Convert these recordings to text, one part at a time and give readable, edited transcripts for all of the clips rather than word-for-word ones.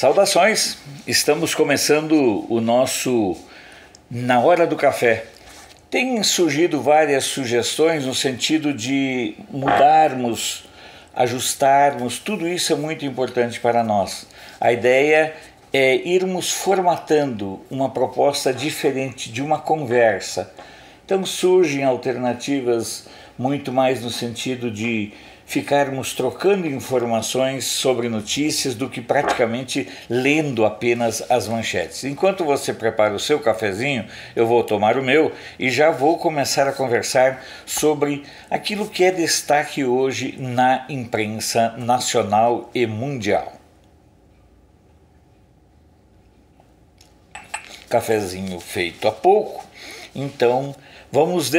Saudações! Estamos começando o nosso Na Hora do Café. Tem surgido várias sugestões no sentido de mudarmos, ajustarmos, tudo isso é muito importante para nós. A ideia é irmos formatando uma proposta diferente de uma conversa. Então surgem alternativas muito mais no sentido de ficarmos trocando informações sobre notícias do que praticamente lendo apenas as manchetes. Enquanto você prepara o seu cafezinho, eu vou tomar o meu e já vou começar a conversar sobre aquilo que é destaque hoje na imprensa nacional e mundial. Cafezinho feito há pouco, então vamos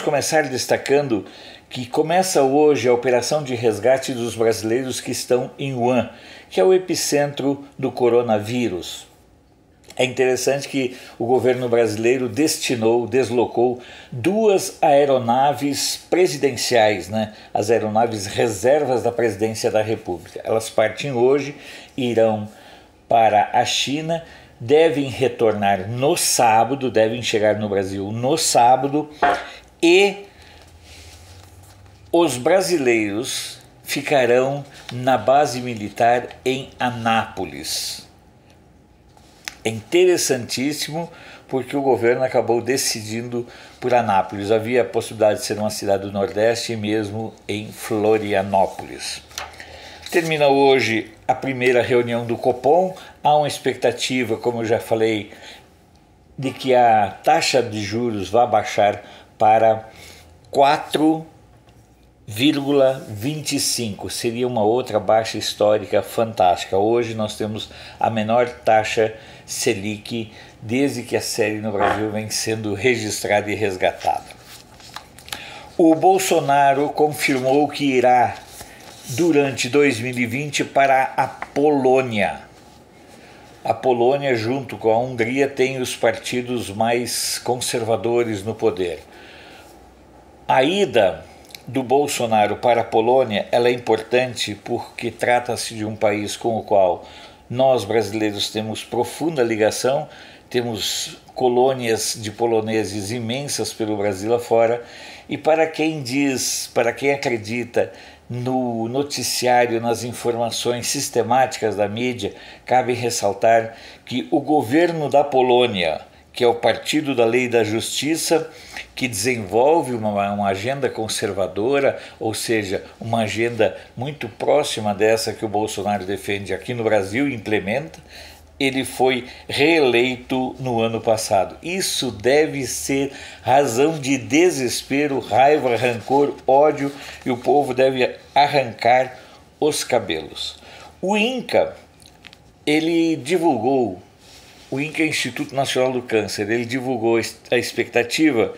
começar destacando que começa hoje a operação de resgate dos brasileiros que estão em Wuhan, que é o epicentro do coronavírus. É interessante que o governo brasileiro deslocou 2 aeronaves presidenciais, as aeronaves reservas da presidência da República. Elas partem hoje, irão para a China, devem retornar no sábado, devem chegar no Brasil no sábado e os brasileiros ficarão na base militar em Anápolis. É interessantíssimo porque o governo acabou decidindo por Anápolis. Havia a possibilidade de ser uma cidade do Nordeste e mesmo em Florianópolis. Termina hoje a primeira reunião do Copom. Há uma expectativa, como eu já falei, de que a taxa de juros vá baixar para 4,25, seria uma outra baixa histórica fantástica. Hoje nós temos a menor taxa Selic desde que a série no Brasil vem sendo registrada e resgatada. O Bolsonaro confirmou que irá durante 2020 para a Polônia. A Polônia, junto com a Hungria, tem os partidos mais conservadores no poder. A ida do Bolsonaro para a Polônia ela é importante porque trata-se de um país com o qual nós brasileiros temos profunda ligação, temos colônias de poloneses imensas pelo Brasil afora, e para quem acredita no noticiário, nas informações sistemáticas da mídia, cabe ressaltar que o governo da Polônia, que é o Partido da Lei e da Justiça, que desenvolve uma agenda conservadora, ou seja, uma agenda muito próxima dessa que o Bolsonaro defende aqui no Brasil e implementa, ele foi reeleito no ano passado. Isso deve ser razão de desespero, raiva, rancor, ódio, e o povo deve arrancar os cabelos. O INCA, o INCA, Instituto Nacional do Câncer, ele divulgou a expectativa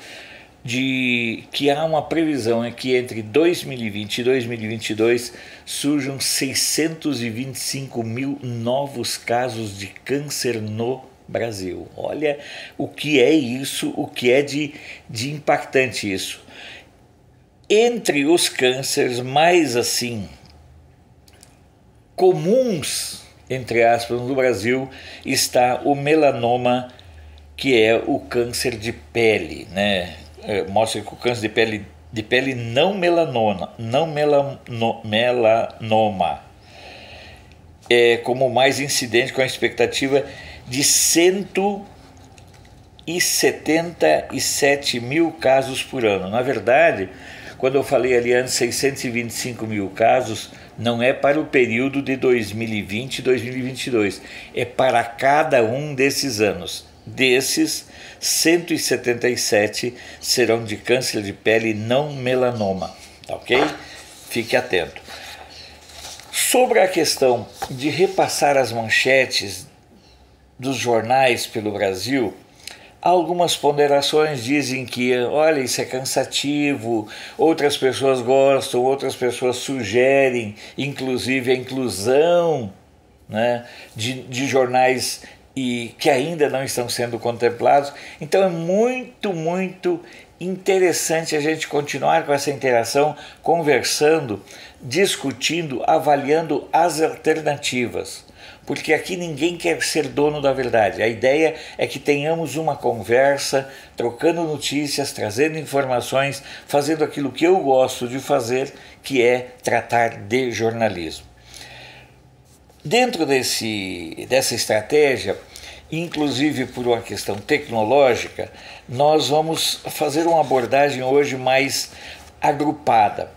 de que há uma previsão que entre 2020 e 2022 surjam 625 mil novos casos de câncer no Brasil. Olha o que é isso, o que é de impactante isso. Entre os cânceres mais comuns, entre aspas, no Brasil, está o melanoma, que é o câncer de pele, mostra que o câncer de pele não melanoma é como mais incidente, com a expectativa de 177 mil casos por ano. Na verdade, quando eu falei ali antes 625 mil casos, não é para o período de 2020 e 2022, é para cada um desses anos. Desses, 177 serão de câncer de pele não melanoma, tá ok? Fique atento. Sobre a questão de repassar as manchetes dos jornais pelo Brasil, algumas ponderações dizem que, olha, isso é cansativo, outras pessoas gostam, outras pessoas sugerem, inclusive a inclusão de jornais que ainda não estão sendo contemplados. Então é muito interessante a gente continuar com essa interação, conversando, discutindo, avaliando as alternativas. porque aqui ninguém quer ser dono da verdade. A ideia é que tenhamos uma conversa, trocando notícias, trazendo informações, fazendo aquilo que eu gosto de fazer, que é tratar de jornalismo. Dentro dessa estratégia, inclusive por uma questão tecnológica, nós vamos fazer uma abordagem hoje mais agrupada.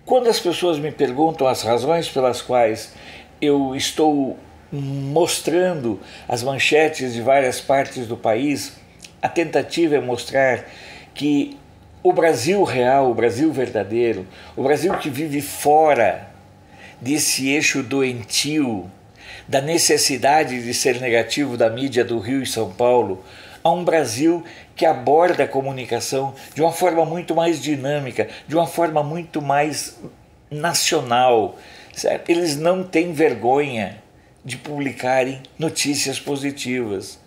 Quando as pessoas me perguntam as razões pelas quais eu estou mostrando as manchetes de várias partes do país, a tentativa é mostrar que o Brasil real, o Brasil verdadeiro, o Brasil que vive fora desse eixo doentio, da necessidade de ser negativo da mídia do Rio e São Paulo, a um Brasil que aborda a comunicação de uma forma muito mais dinâmica, de uma forma muito mais nacional, certo? Eles não têm vergonha de publicarem notícias positivas.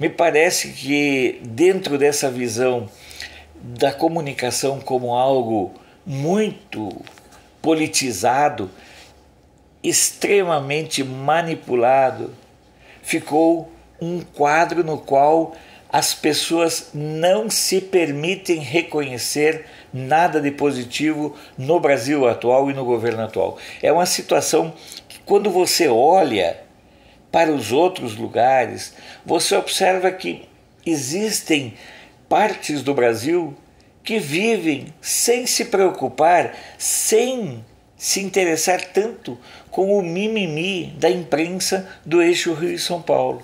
Me parece que dentro dessa visão da comunicação como algo muito politizado, extremamente manipulado, ficou um quadro no qual as pessoas não se permitem reconhecer nada de positivo no Brasil atual e no governo atual. É uma situação que, quando você olha para os outros lugares, você observa que existem partes do Brasil que vivem sem se preocupar, sem se interessar tanto com o mimimi da imprensa do eixo Rio e São Paulo.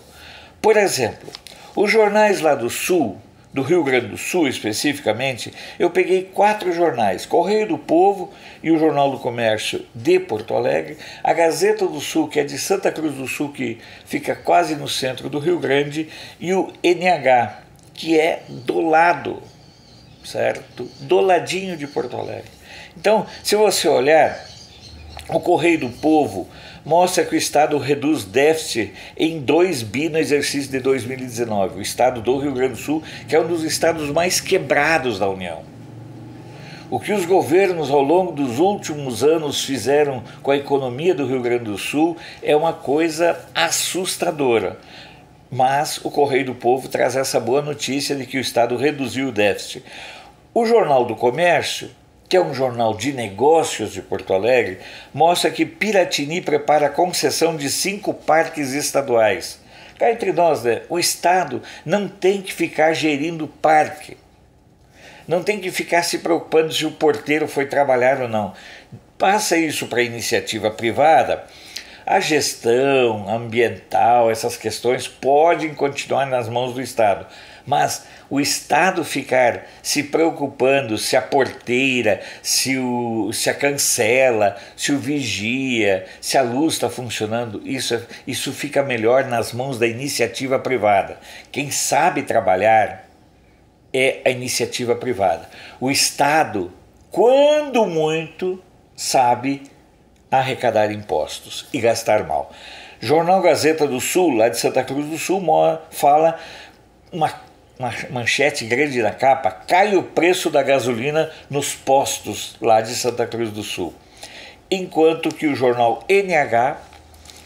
Por exemplo, os jornais lá do Sul, do Rio Grande do Sul especificamente, eu peguei 4 jornais, Correio do Povo e o Jornal do Comércio de Porto Alegre, a Gazeta do Sul, que é de Santa Cruz do Sul, que fica quase no centro do Rio Grande, e o NH, que é do lado, certo? Do ladinho de Porto Alegre. Então, se você olhar, o Correio do Povo mostra que o Estado reduz déficit em 2 bi no exercício de 2019. O Estado do Rio Grande do Sul, que é um dos estados mais quebrados da União. O que os governos ao longo dos últimos anos fizeram com a economia do Rio Grande do Sul é uma coisa assustadora. Mas o Correio do Povo traz essa boa notícia de que o Estado reduziu o déficit. O Jornal do Comércio, que é um jornal de negócios de Porto Alegre, mostra que Piratini prepara a concessão de 5 parques estaduais. Cá entre nós, né? O Estado não tem que ficar gerindo parque. Não tem que ficar se preocupando se o porteiro foi trabalhar ou não. Passa isso para a iniciativa privada. A gestão ambiental, essas questões podem continuar nas mãos do Estado. Mas o Estado ficar se preocupando se a porteira, se a cancela, se o vigia, se a luz está funcionando, isso fica melhor nas mãos da iniciativa privada. Quem sabe trabalhar é a iniciativa privada. O Estado, quando muito, sabe arrecadar impostos e gastar mal. Jornal Gazeta do Sul, lá de Santa Cruz do Sul, fala uma manchete grande na capa: cai o preço da gasolina nos postos lá de Santa Cruz do Sul. Enquanto que o jornal NH,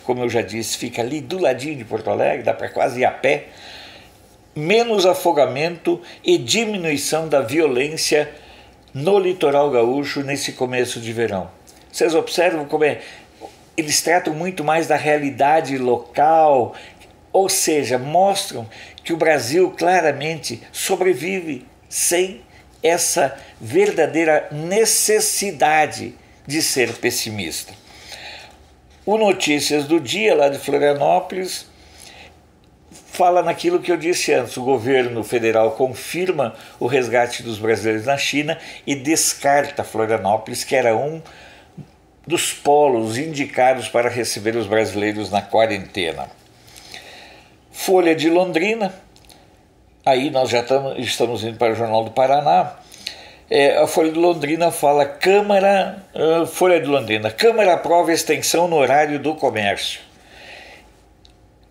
como eu já disse, fica ali do ladinho de Porto Alegre, dá para quase ir a pé, menos afogamento e diminuição da violência no litoral gaúcho nesse começo de verão. Vocês observam como eles tratam muito mais da realidade local, ou seja, mostram que o Brasil claramente sobrevive sem essa verdadeira necessidade de ser pessimista. O Notícias do Dia, lá de Florianópolis, fala naquilo que eu disse antes: o governo federal confirma o resgate dos brasileiros na China e descarta Florianópolis, que era um dos polos indicados para receber os brasileiros na quarentena. Folha de Londrina, aí nós já estamos indo para o Jornal do Paraná. A Folha de Londrina fala: Folha de Londrina, Câmara aprova extensão no horário do comércio.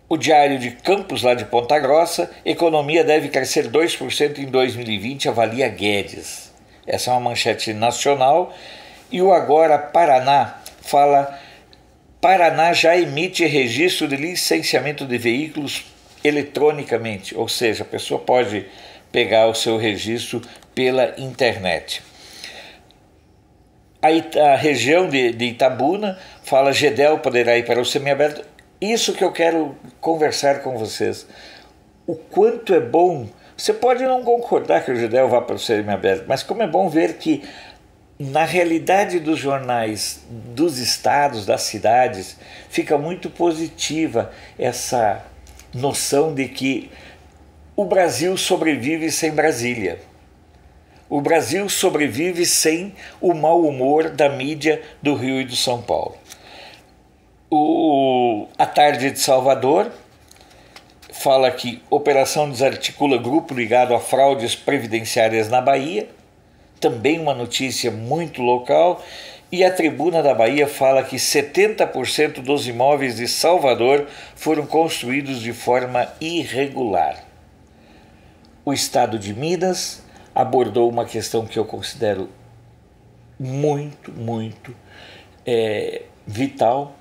O Diário de Campos, lá de Ponta Grossa: economia deve crescer 2% em 2020, avalia Guedes. Essa é uma manchete nacional. E o Agora Paraná fala: Paraná já emite registro de licenciamento de veículos eletronicamente, ou seja, a pessoa pode pegar o seu registro pela internet. A região de Itabuna fala GEDEL poderá ir para o semiaberto. Isso que eu quero conversar com vocês. O quanto é bom, você pode não concordar que o GEDEL vá para o semiaberto, mas como é bom ver que na realidade dos jornais dos estados, das cidades, fica muito positiva essa noção de que o Brasil sobrevive sem Brasília. O Brasil sobrevive sem o mau humor da mídia do Rio e do São Paulo. A Tarde de Salvador fala que operação desarticula grupo ligado a fraudes previdenciárias na Bahia, também uma notícia muito local, e a Tribuna da Bahia fala que 70% dos imóveis de Salvador foram construídos de forma irregular. O estado de Minas abordou uma questão que eu considero muito vital,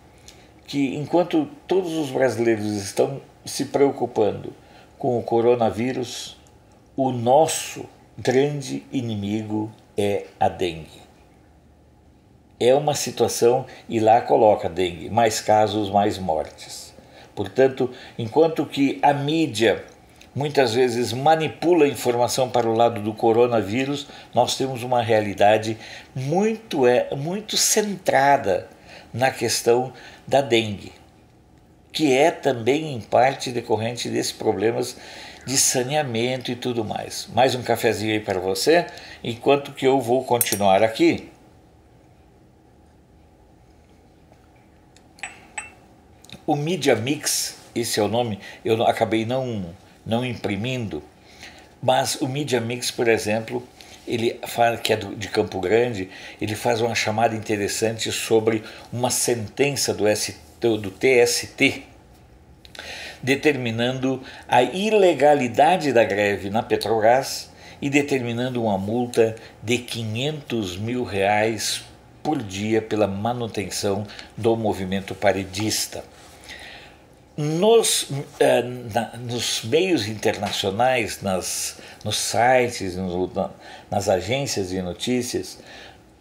que enquanto todos os brasileiros estão se preocupando com o coronavírus, o nosso grande inimigo é a dengue. É uma situação, e lá coloca dengue, mais casos, mais mortes. Portanto, enquanto que a mídia muitas vezes manipula a informação para o lado do coronavírus, nós temos uma realidade muito centrada na questão da dengue, que é também em parte decorrente desses problemas de saneamento e tudo mais. Mais um cafezinho aí para você, enquanto que eu vou continuar aqui. O Media Mix, esse é o nome, eu acabei não imprimindo, mas o Media Mix, por exemplo, ele fala, que é de Campo Grande, ele faz uma chamada interessante sobre uma sentença do TST, determinando a ilegalidade da greve na Petrobras e determinando uma multa de R$500 mil por dia pela manutenção do movimento paredista. Nos meios internacionais, nos sites, nas agências de notícias,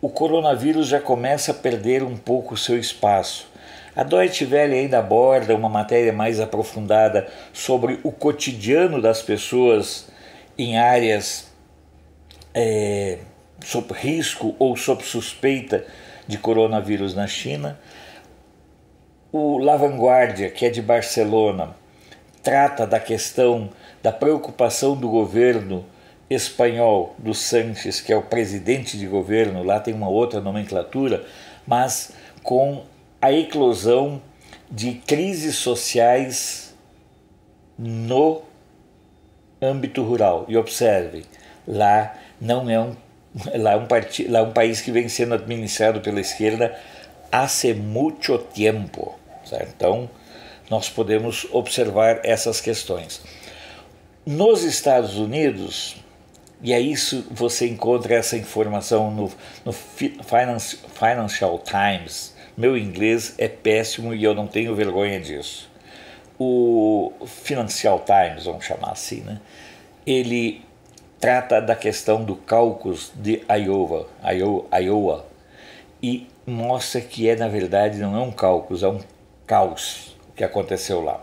o coronavírus já começa a perder um pouco o seu espaço. A Deutsche Welle ainda aborda uma matéria mais aprofundada sobre o cotidiano das pessoas em áreas sob risco ou sob suspeita de coronavírus na China. O La Vanguardia, que é de Barcelona, trata da questão da preocupação do governo espanhol, do Sánchez, que é o presidente de governo, lá tem uma outra nomenclatura, mas com a eclosão de crises sociais no âmbito rural. E observe, lá não é um país que vem sendo administrado pela esquerda há muito tempo. Certo? Então, nós podemos observar essas questões. Nos Estados Unidos, e é isso você encontra essa informação no Financial Times. Meu inglês é péssimo e eu não tenho vergonha disso. O Financial Times, vamos chamar assim, né? Ele trata da questão do caucus de Iowa e mostra que na verdade, não é um caucus, é um caos que aconteceu lá.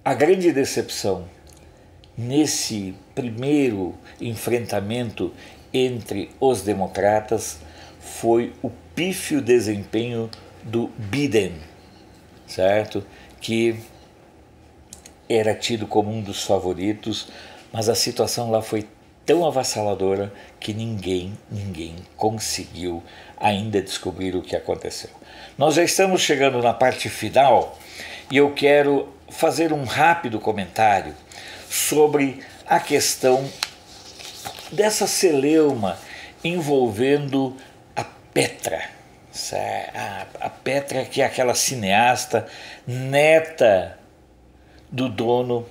A grande decepção nesse primeiro enfrentamento entre os democratas foi o pífio desempenho do Biden, certo? Que era tido como um dos favoritos, mas a situação lá foi tão avassaladora que ninguém conseguiu ainda descobrir o que aconteceu. Nós já estamos chegando na parte final e eu quero fazer um rápido comentário sobre a questão dessa celeuma envolvendo a Petra. A Petra, que é aquela cineasta neta do dono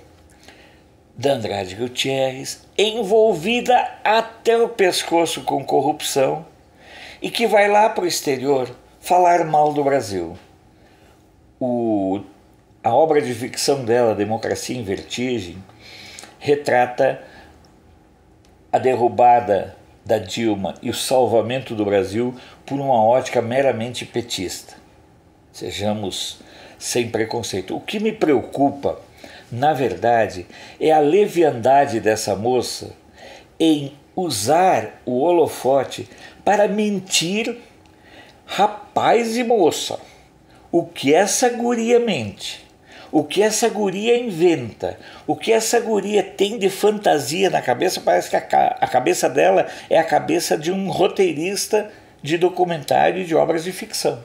da Andrade Gutierrez, envolvida até o pescoço com corrupção e que vai lá para o exterior falar mal do Brasil. A obra de ficção dela, Democracia em Vertigem, retrata a derrubada da Dilma e o salvamento do Brasil por uma ótica meramente petista. Sejamos sem preconceito. O que me preocupa, na verdade, é a leviandade dessa moça em usar o holofote para mentir. Rapaz e moça, o que essa guria mente, o que essa guria inventa, o que essa guria tem de fantasia na cabeça, parece que a cabeça dela é a cabeça de um roteirista de documentário e de obras de ficção.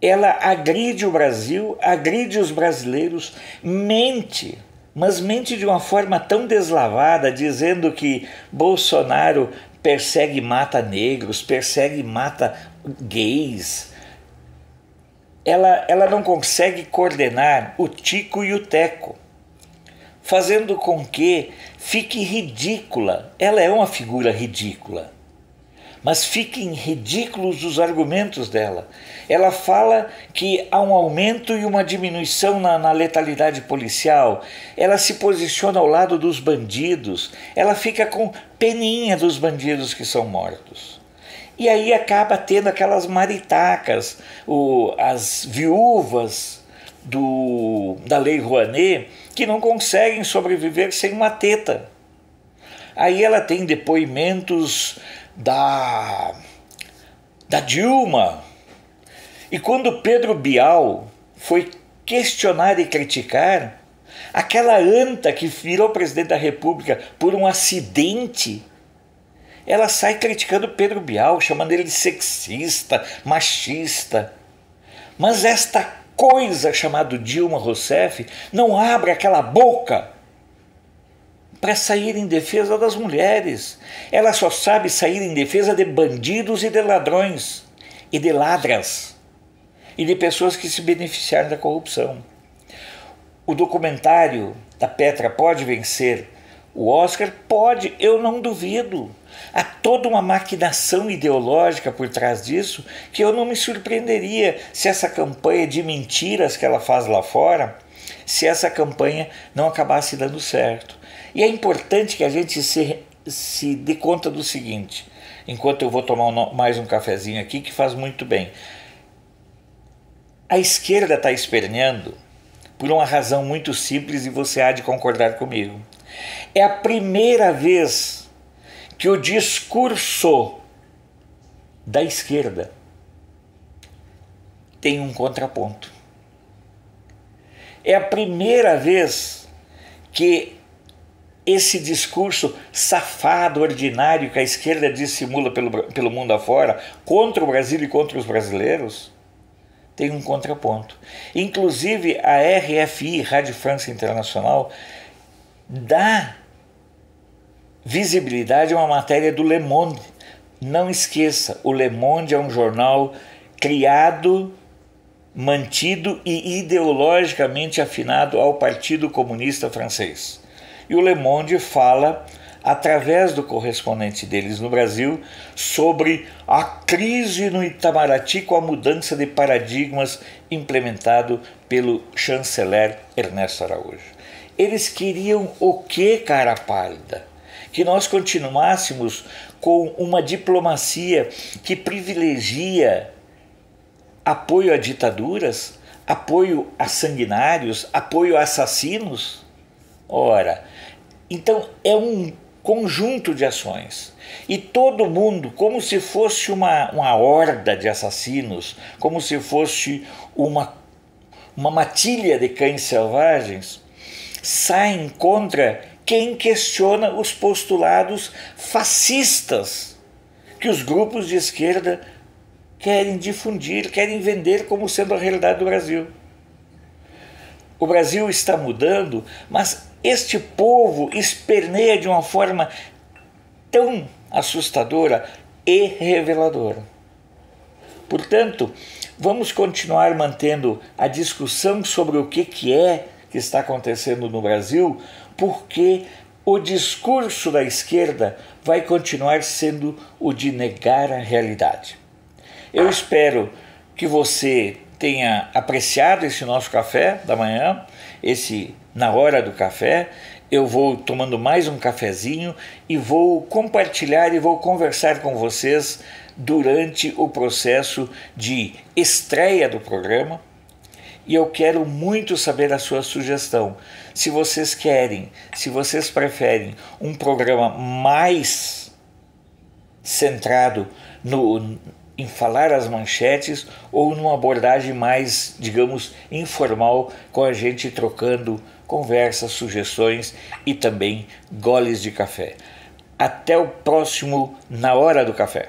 Ela agride o Brasil, agride os brasileiros, mente, mas mente de uma forma tão deslavada, dizendo que Bolsonaro persegue e mata negros, persegue e mata gays. Ela não consegue coordenar o tico e o teco, fazendo com que fique ridícula. Ela é uma figura ridícula, mas fiquem ridículos os argumentos dela. Ela fala que há um aumento e uma diminuição na letalidade policial. Ela se posiciona ao lado dos bandidos. Ela fica com peninha dos bandidos que são mortos. E aí acaba tendo aquelas maritacas, as viúvas da Lei Rouanet, que não conseguem sobreviver sem uma teta. Aí ela tem depoimentos da Dilma. E quando Pedro Bial foi questionar e criticar aquela anta que virou presidente da República por um acidente, ela sai criticando Pedro Bial, chamando ele de sexista, machista. Mas esta coisa chamada Dilma Rousseff não abre aquela boca para sair em defesa das mulheres. Ela só sabe sair em defesa de bandidos e de ladrões, e de ladras, e de pessoas que se beneficiaram da corrupção. O documentário da Petra pode vencer o Oscar? Pode, eu não duvido. Há toda uma maquinação ideológica por trás disso que eu não me surpreenderia se essa campanha de mentiras que ela faz lá fora, se essa campanha não acabasse dando certo. E é importante que a gente se dê conta do seguinte, enquanto eu vou tomar mais um cafezinho aqui, que faz muito bem. A esquerda está esperneando por uma razão muito simples e você há de concordar comigo. É a primeira vez que o discurso da esquerda tem um contraponto. É a primeira vez que esse discurso safado, ordinário, que a esquerda dissimula pelo mundo afora, contra o Brasil e contra os brasileiros, tem um contraponto. Inclusive a RFI, Rádio França Internacional, dá visibilidade a uma matéria do Le Monde. Não esqueça, o Le Monde é um jornal criado, mantido e ideologicamente afinado ao Partido Comunista Francês. E o Le Monde fala, através do correspondente deles no Brasil, sobre a crise no Itamaraty com a mudança de paradigmas implementado pelo chanceler Ernesto Araújo. Eles queriam o quê, cara pálida? Que nós continuássemos com uma diplomacia que privilegia apoio a ditaduras, apoio a sanguinários, apoio a assassinos? Ora, então é um conjunto de ações. E todo mundo, como se fosse uma horda de assassinos, como se fosse uma matilha de cães selvagens, saem contra quem questiona os postulados fascistas que os grupos de esquerda querem difundir, querem vender como sendo a realidade do Brasil. O Brasil está mudando, mas este povo esperneia de uma forma tão assustadora e reveladora. Portanto, vamos continuar mantendo a discussão sobre o que está acontecendo no Brasil, porque o discurso da esquerda vai continuar sendo o de negar a realidade. Eu espero que você tenha apreciado esse nosso café da manhã, esse Na Hora do Café. Eu vou tomando mais um cafezinho e vou compartilhar e vou conversar com vocês durante o processo de estreia do programa. E eu quero muito saber a sua sugestão. Se vocês querem, se vocês preferem um programa mais centrado em falar as manchetes ou numa abordagem mais, digamos, informal, com a gente trocando conversas, sugestões e também goles de café. Até o próximo Na Hora do Café.